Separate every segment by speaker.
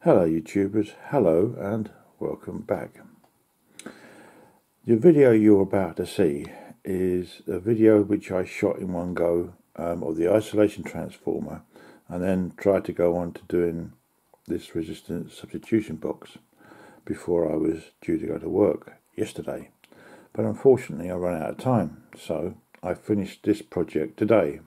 Speaker 1: Hello YouTubers, hello and welcome back. The video you're about to see is a video which I shot in one go of the isolation transformer, and then tried to go on to doing this resistance substitution box before I was due to go to work yesterday. But unfortunately I ran out of time, so I finished this project today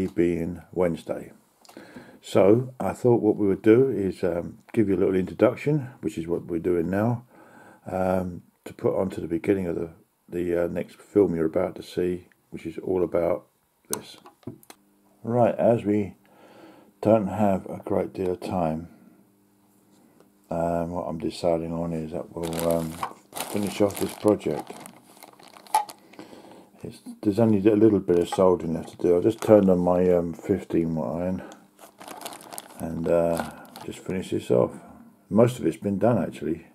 Speaker 1: being Wednesday. So I thought what we would do is give you a little introduction, which is what we're doing now, to put on to the beginning of the next film you're about to see, which is all about this. Right, as we don't have a great deal of time, what I'm deciding on is that we'll finish off this project. There's only a little bit of soldering left to do. I just turned on my 15-watt iron and just finish this off. Most of it's been done actually.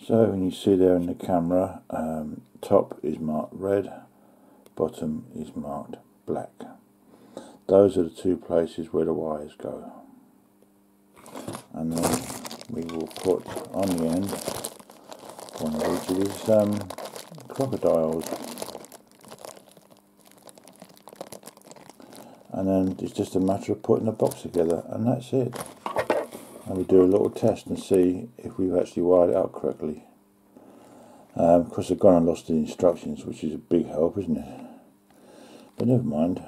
Speaker 1: So when you see there in the camera, top is marked red, bottom is marked black. Those are the two places where the wires go. And then we will put on the end one of each of these crocodiles. And then it's just a matter of putting the box together, and that's it. And we do a little test and see if we've actually wired it up correctly. Of course I've gone and lost the instructions, which is a big help, isn't it? But never mind.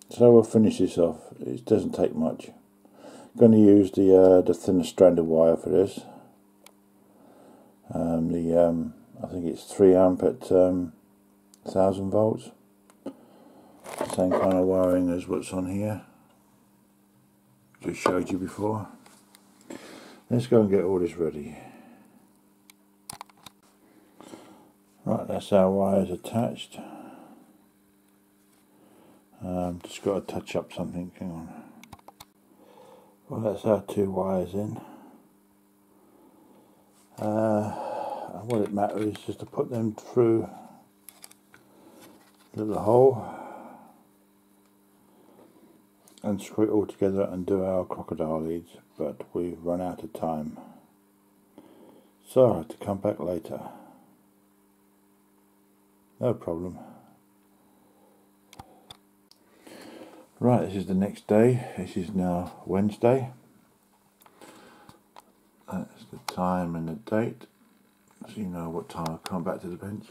Speaker 1: So we'll finish this off. It doesn't take much. I'm going to use the thinner stranded wire for this. I think it's 3 amp at 1000 volts. Same kind of wiring as what's on here, just showed you before. Let's go and get all this ready. Right, that's our wires attached. Just got to touch up something, hang on. Well, that's our 2 wires in. And what it matters is just to put them through the little hole and screw it all together and do our crocodile leads, but we've run out of time, so I have to come back later. No problem. Right, this is the next day. This is now Wednesday. That's the time and the date, so you know what time I've come back to the bench.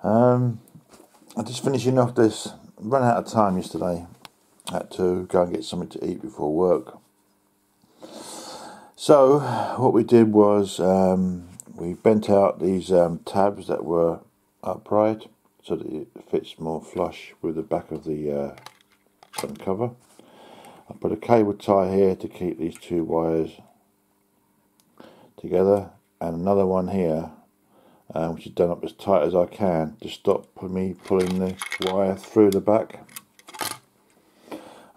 Speaker 1: I'm just finishing off this. Run out of time yesterday. Had to go and get something to eat before work. So what we did was we bent out these tabs that were upright so that it fits more flush with the back of the front cover. I put a cable tie here to keep these 2 wires together, and another one here which is done up as tight as I can to stop me pulling the wire through the back.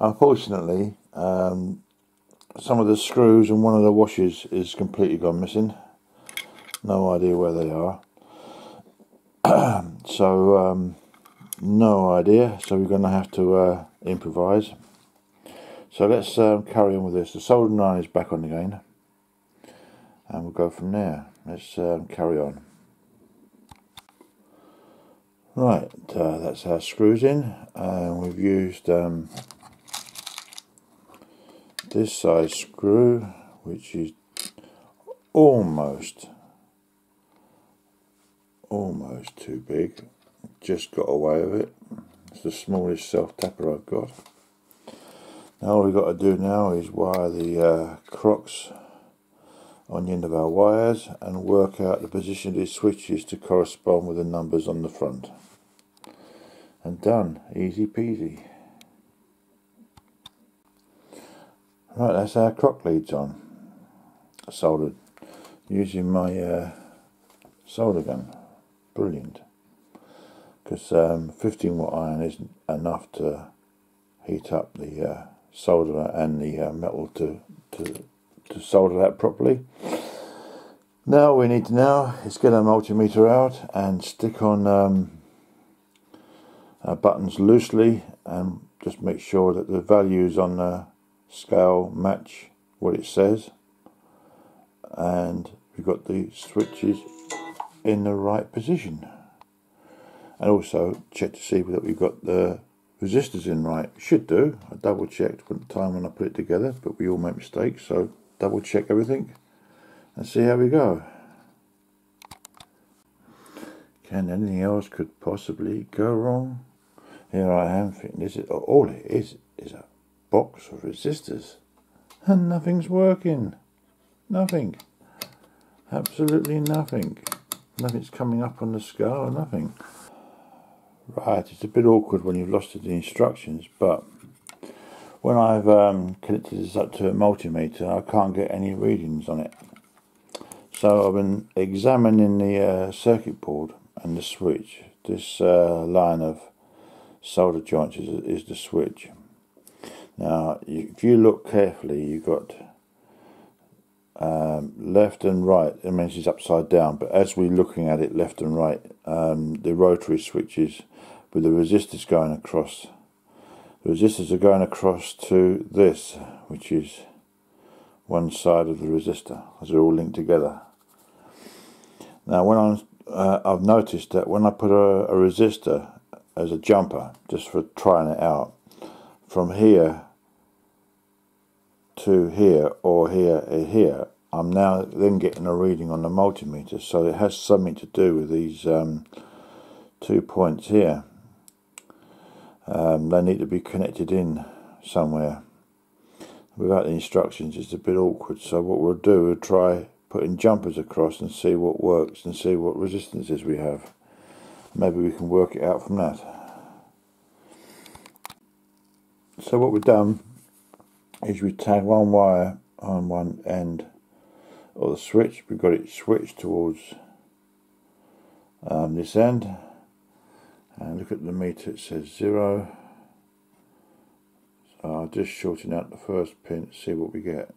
Speaker 1: Unfortunately, some of the screws and one of the washers is completely gone missing. No idea where they are. So, no idea. So we're going to have to improvise. So let's carry on with this. The soldering iron is back on again, and we'll go from there. Let's carry on. Right, that's our screws in, and we've used this size screw, which is almost too big. Just got away with it. It's the smallest self tapper I've got. Now all we've got to do now is wire the crocs on the end of our wires and work out the position of these switches to correspond with the numbers on the front. And done, easy peasy. Right, that's our croc leads on, soldered, using my solder gun. Brilliant, because 15-watt iron isn't enough to heat up the solder and the metal to solder that properly. Now we need to is get our multimeter out and stick on buttons loosely, and just make sure that the values on the scale match what it says, and we've got the switches in the right position. And also check to see that we've got the resistors in right. Should do. I double checked at the time when I put it together, but we all make mistakes, so double check everything and see how we go. Can anything else could possibly go wrong? Here I am thinking this is all it is a box of resistors, and nothing's working. Nothing. Absolutely nothing. Nothing's coming up on the scale, nothing. Right, it's a bit awkward when you've lost the instructions, but when I've connected this up to a multimeter, I can't get any readings on it. So I've been examining the circuit board and the switch. This line of solder joints is the switch. Now, if you look carefully, you've got left and right. It means it's upside down, but as we're looking at it left and right, the rotary switches with the resistors going across. The resistors are going across to this, which is one side of the resistor, as they're all linked together. Now, when I've noticed that when I put a resistor as a jumper, just for trying it out, from here to here or here to here, I'm now then getting a reading on the multimeter. So it has something to do with these 2 points here. They need to be connected in somewhere. Without the instructions, it's a bit awkward. So what we'll do, we'll try putting jumpers across and see what works and see what resistances we have. Maybe we can work it out from that. So what we've done is we tag one wire on one end of the switch. We've got it switched towards this end, and look at the meter, it says 0. So I'll just shorten out the first pin to see what we get.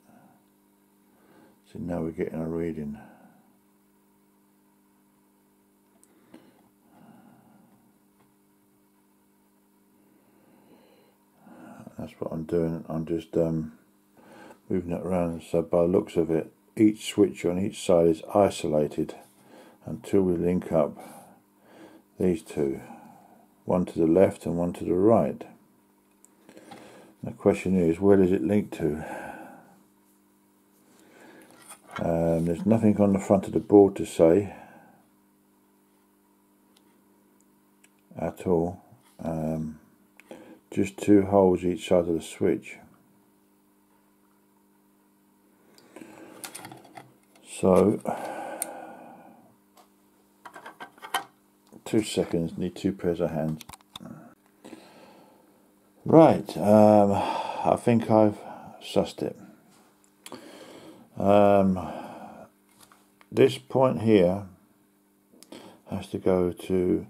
Speaker 1: So now we're getting a reading. That's what I'm doing. I'm just moving it around. So by the looks of it, each switch on each side is isolated until we link up these two, one to the left and one to the right. The question is, where does it link to? There's nothing on the front of the board to say at all. Just two holes each side of the switch. So 2 seconds, need 2 pairs of hands. Right, I think I've sussed it. This point here has to go to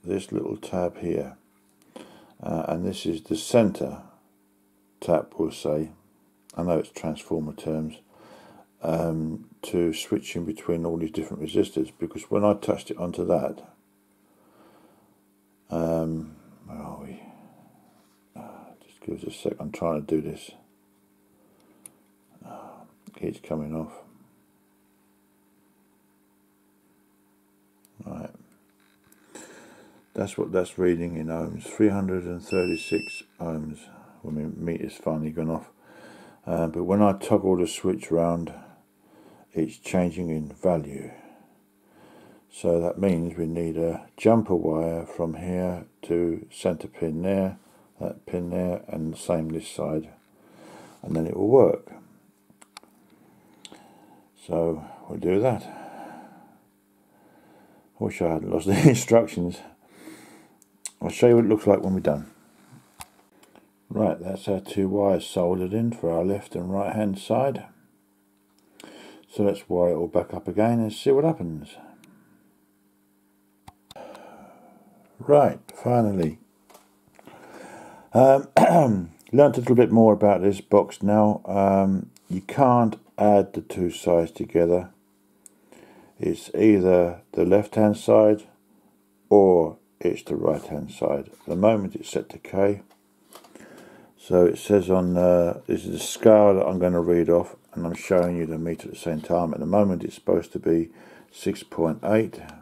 Speaker 1: this little tab here, and this is the center tap, we'll say. I know it's transformer terms, to switch in between all these different resistors, because when I touched it onto that, where are we? Just give us a sec, I'm trying to do this. Keeps coming off. Right. That's what that's reading in ohms. 336 ohms. Well, my meter's finally gone off. But when I toggle the switch round, it's changing in value. So that means we need a jumper wire from here to centre pin there, that pin there, and the same this side, and then it will work. So we'll do that. I wish I hadn't lost the instructions. I'll show you what it looks like when we're done. Right, that's our 2 wires soldered in for our left and right hand side. So let's wire it all back up again and see what happens. Right, finally. Learned a little bit more about this box now. You can't add the 2 sides together. It's either the left hand side or it's the right hand side. At the moment it's set to K. So it says on, this is the scale that I'm going to read off, and I'm showing you the meter at the same time. At the moment it's supposed to be 6.8,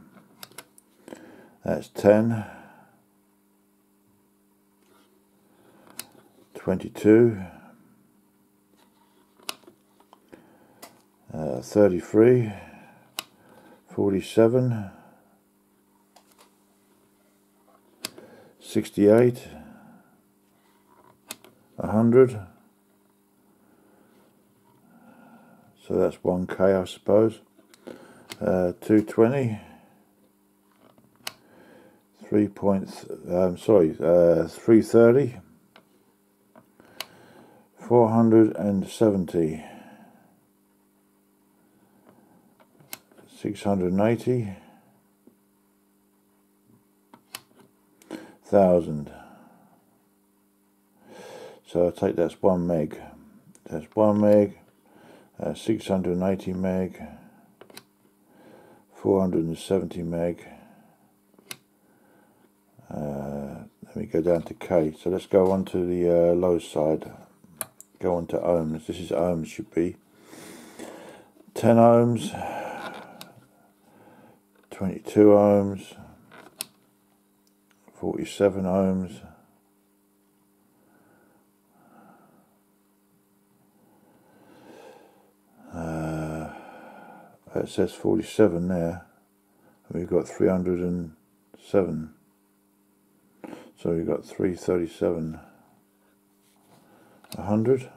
Speaker 1: that's 10, 22, 33, 47, 68, 100, so that's 1K I suppose, 220, 330, 470, 680, 1000. So I take that's 1 meg. That's 1 meg, 680 meg, 470 meg. Let me go down to K. So let's go on to the low side. Go on to ohms. This is ohms, should be 10 ohms, 22 ohms, 47 ohms, it says 47 there, and we've got 307, so we've got 337, 100,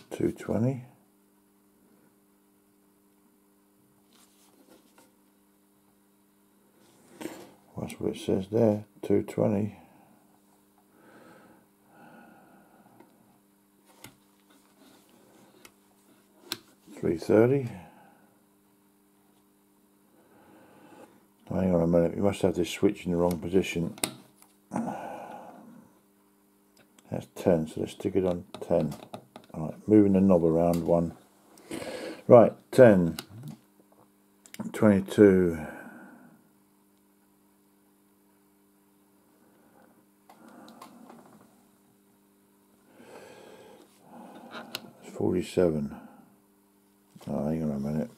Speaker 1: 220, 'That's what it says there, 220, 330. Hang on a minute, we must have this switch in the wrong position. That's 10, so let's stick it on 10. Alright, moving the knob around one. Right, 10, 22, 47. Oh, hang on a minute.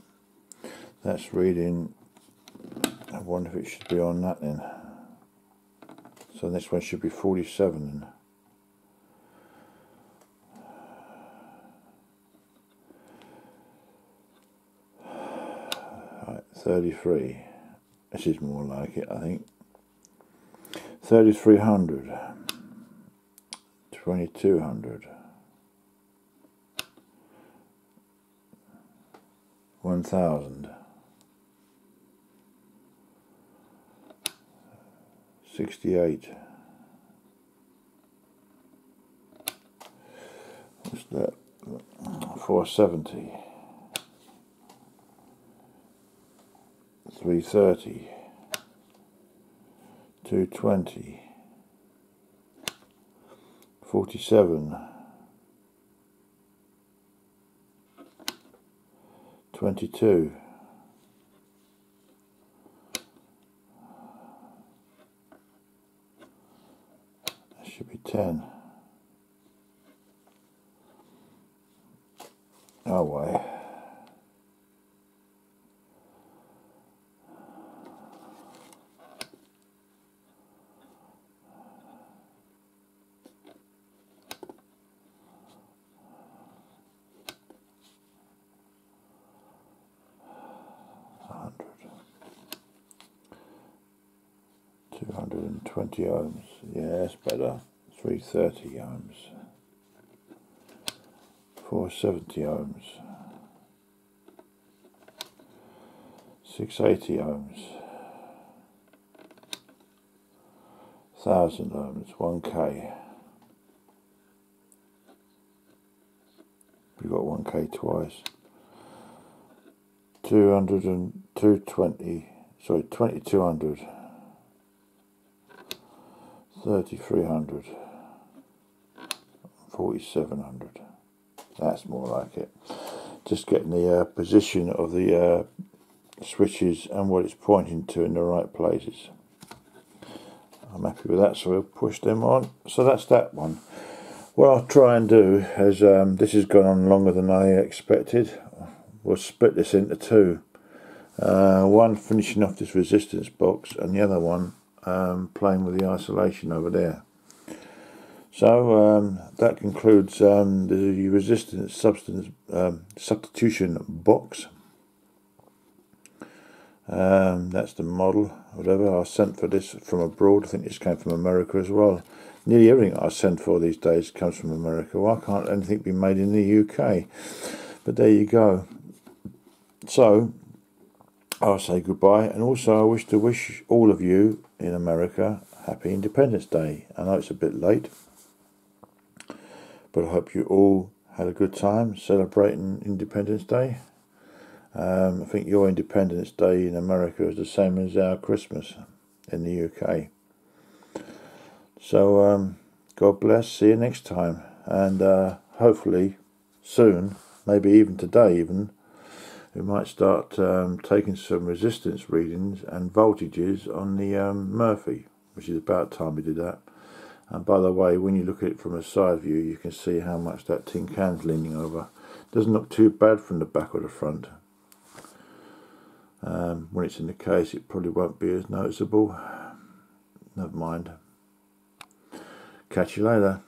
Speaker 1: That's reading. I wonder if it should be on that then. So this one should be 47 then. Right, 33. This is more like it, I think. 3300, 2200, 1000, 68. What's that? 470, 330, 220, 47, 22, 10. Oh, way. $220 ohms. Yeah, that's better. 330 ohms. 470 ohms. 680 ohms. 1000 ohms. 1K. We got 1K twice. 220. Sorry, 2200. 3300. 4700. That's more like it. Just getting the position of the switches and what it's pointing to in the right places. I'm happy with that, so we'll push them on. So that's that one. What I'll try and do is, this has gone on longer than I expected. We'll split this into two. One finishing off this resistance box, and the other one playing with the isolation over there. So that concludes the resistance substitution box. That's the model, whatever I sent for this from abroad. I think this came from America as well. Nearly everything I send for these days comes from America. Why can't anything be made in the UK? But there you go. So I'll say goodbye, and also I wish to wish all of you in America happy Independence Day. I know it's a bit late, but I hope you all had a good time celebrating Independence Day. I think your Independence Day in America is the same as our Christmas in the UK. So God bless, see you next time, and hopefully soon, maybe even today even, we might start taking some resistance readings and voltages on the Murphy, which is about time we did that. And by the way, when you look at it from a side view, you can see how much that tin can's leaning over. Doesn't look too bad from the back or the front. When it's in the case, it probably won't be as noticeable. Never mind. Catch you later.